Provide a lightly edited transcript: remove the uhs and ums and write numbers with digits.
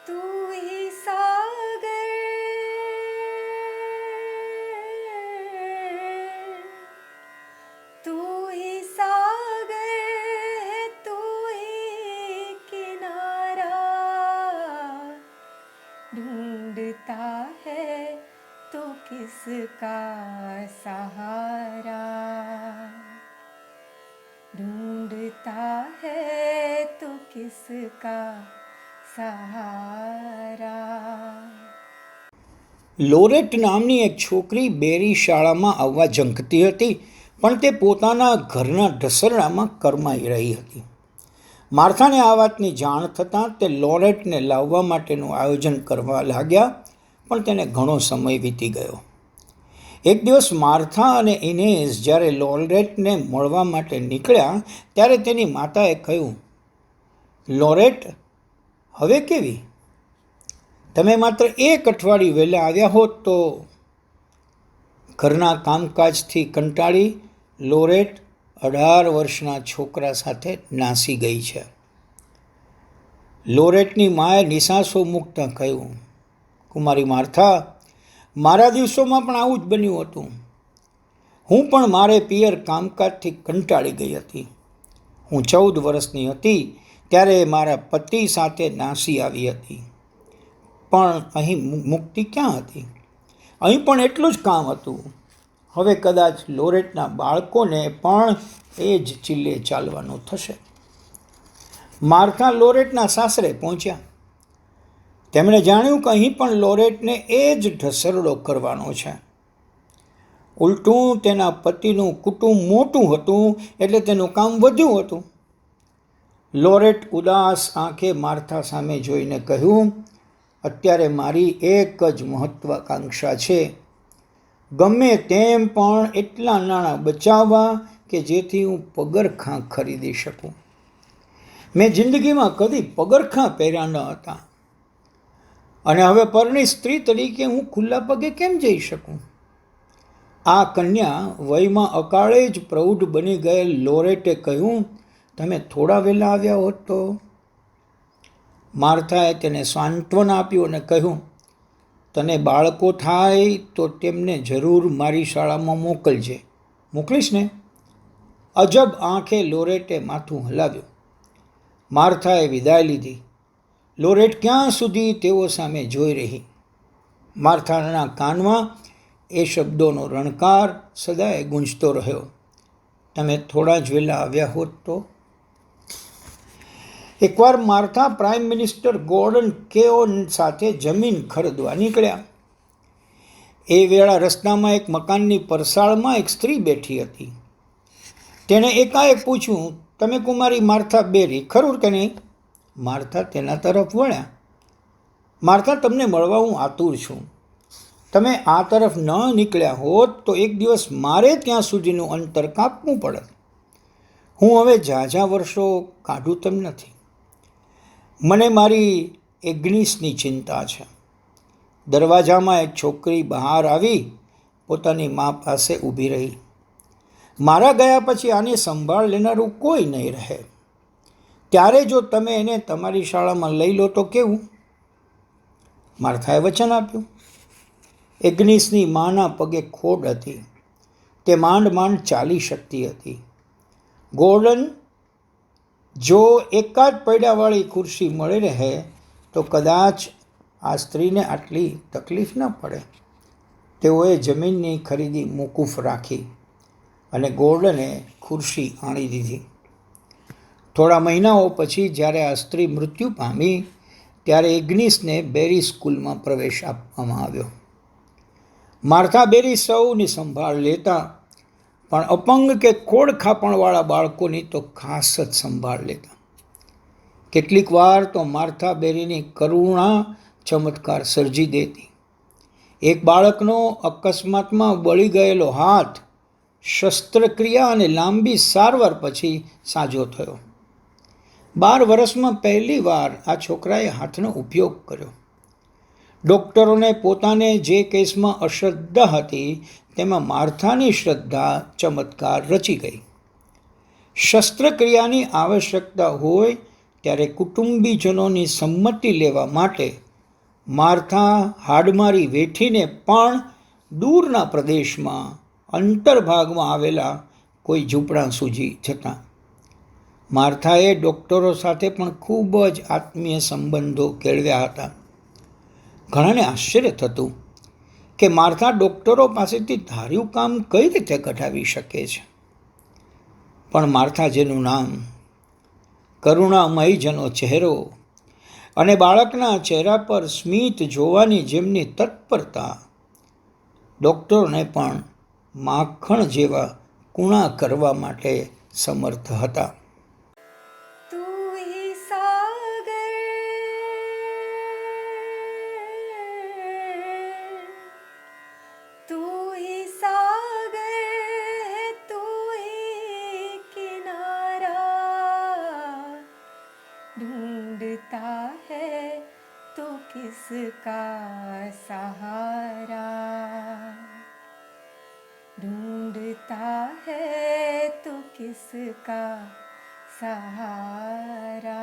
तू ही सागर तू ही सागर है तू ही किनारा ढूंढता है तो किसका सहारा ढूंढता है तो किसका सहारा। લોરેટ નામની એક છોકરી બેરી શાળામાં આવવા ઝંખતી હતી, પણ તે પોતાના ઘરના ઢસરડામાં કરમાઈ રહી હતી. માર્થાને આ વાતની જાણ થતાં તે લોરેટને લાવવા માટેનું આયોજન કરવા લાગ્યા, પણ તેને ઘણો સમય વીતી ગયો. એક દિવસ માર્થા અને ઇનેસ જ્યારે લોરેટને મળવા માટે નીકળ્યા ત્યારે તેની માતાએ કહ્યું, લોરેટ, હવે કેવી? તમે માત્ર એક અઠવાડિયું વહેલા આવ્યા હોત તો. ઘરના કામકાજથી કંટાળી લોરેટ 18 વર્ષના છોકરા સાથે નાસી ગઈ છે. લોરેટની માએ નિસાસો મૂકતાં કહ્યું, કુમારી માર્થા, મારા દિવસોમાં પણ આવું જ બન્યું હતું. હું પણ મારે પિયર કામકાજથી કંટાળી ગઈ હતી. હું 14 વર્ષની હતી ત્યારે મારા પતિ સાથે નાસી આવી હતી. પણ અહીં મુક્તિ ક્યાં હતી? અહીં પણ એટલું જ કામ હતું. હવે કદાચ લોરેટના બાળકોને પણ એ જ ચીલે ચાલવાનું થશે. માર્થા લોરેટના સાસરે પહોંચ્યા. તેમણે જાણ્યું કે અહીં પણ લોરેટને એ જ ઢસરડો કરવાનો છે. ઉલટું તેના પતિનું કુટુંબ મોટું હતું એટલે તેનું કામ વધ્યું હતું. લોરેટ ઉદાસ આંખે માર્થા સામે જોઈને કહ્યું, અત્યારે મારી એક જ મહત્વાકાંક્ષા છે. ગમે તેમ પણ એટલા નાણાં બચાવવા કે જેથી હું પગરખાં ખરીદી શકું. મેં જિંદગીમાં કદી પગરખાં પહેર્યા ન હતા અને હવે પરણી સ્ત્રી તરીકે હું ખુલ્લા પગે કેમ જઈ શકું? આ કન્યા વયમાં અકાળે જ પ્રૌઢ બની ગયેલ લોરેટે કહ્યું, તમે થોડા વહેલા આવ્યા હોત તો. માર્થાએ તેને સાંત્વન આપ્યું અને કહ્યું, તને બાળકો થાય તો તેમને જરૂર મારી શાળામાં મોકલજે. મોકલીશ ને? અજબ આંખે લોરેટે માથું હલાવ્યું. માર્થાએ વિદાય લીધી. લોરેટ ક્યાં સુધી તેઓ સામે જોઈ રહી. માર્થાના કાનમાં એ શબ્દોનો રણકાર સદાય ગૂંજતો રહ્યો, તમે થોડા જ વહેલા આવ્યા હોત તો. એકવાર માર્થા પ્રાઇમ મિનિસ્ટર ગોર્ડન કેઓન સાથે જમીન ખરીદવા નીકળ્યા. એ વેળા રસ્તામાં એક મકાનની પરસાળમાં એક સ્ત્રી બેઠી હતી. તેણે એકાએક પૂછ્યું, તમે કુમારી માર્થા બેરી ખરું કે નહીં? માર્થા તેના તરફ વળ્યા. માર્થા, તમને મળવા હું આતુર છું. તમે આ તરફ ન નીકળ્યા હોત તો એક દિવસ મારે ત્યાં સુધીનું અંતર કાપવું પડે. હું હવે ઝાઝા વર્ષો કાઢું તેમ નથી. મને મારી એગ્નિસની ચિંતા છે. દરવાજામાં એક છોકરી બહાર આવી પોતાની મા પાસે ઊભી રહી. મારા ગયા પછી આની સંભાળ લેનારું કોઈ નહીં રહે. ત્યારે જો તમે એને તમારી શાળામાં લઈ લો તો કેવું? માર્થાએ વચન આપ્યું. એગ્નિસની માના પગે ખોડ હતી. તે માંડ માંડ ચાલી શકતી હતી. ગોર્ડન, જો એકાદ પૈડાવાળી ખુરશી મળી રહે તો કદાચ આ સ્ત્રીને આટલી તકલીફ ન પડે. તેઓએ જમીનની ખરીદી મોકૂફ રાખી અને ગોર્ડને ખુરશી આણી દીધી. થોડા મહિનાઓ પછી જ્યારે આ સ્ત્રી મૃત્યુ પામી ત્યારે એગ્નિસને બેરી સ્કૂલમાં પ્રવેશ આપવામાં આવ્યો. માર્થા બેરી સૌની સંભાળ લેતા, પણ અપંગ કે ખોડ ખાપણવાળા બાળકોની તો ખાસ જ સંભાળ લેતા. કેટલીક વાર તો માર્થા બેરીની કરુણા ચમત્કાર સર્જી દેતી. એક બાળકનો અકસ્માતમાં બળી ગયેલો હાથ શસ્ત્રક્રિયા અને લાંબી સારવાર પછી સાજો થયો. 12 વર્ષમાં પહેલી વાર આ છોકરાએ હાથનો ઉપયોગ કર્યો. ડૉક્ટરોને પોતાને જે કેસમાં અશ્રદ્ધા હતી તેમાં માર્થાની શ્રદ્ધા ચમત્કાર રચી ગઈ. શસ્ત્રક્રિયાની આવશ્યકતા હોય ત્યારે કુટુંબીજનોની સંમતિ લેવા માટે માર્થા હાડમારી વેઠીને પણ દૂરના પ્રદેશમાં અંતરભાગમાં આવેલા કોઈ ઝૂંપડા સુધી જતા. માર્થાએ ડૉક્ટરો સાથે પણ ખૂબ જ આત્મીય સંબંધો કેળવ્યા હતા. ઘણાને આશ્ચર્ય થતું કે માર્થા ડૉક્ટરો પાસેથી ધાર્યું કામ કઈ રીતે કઢાવી શકે છે. પણ માર્થા જેનું નામ, કરુણામય જેનો ચહેરો અને બાળકના ચહેરા પર સ્મિત જોવાની જેમની તત્પરતા ડૉક્ટરોને પણ માખણ જેવા કૂણા કરવા માટે સમર્થ હતા. तू ही सागर तू ही सागर है तू ही किनारा ढूंढता है तो किसका सहारा ढूंढता है तो किसका सहारा.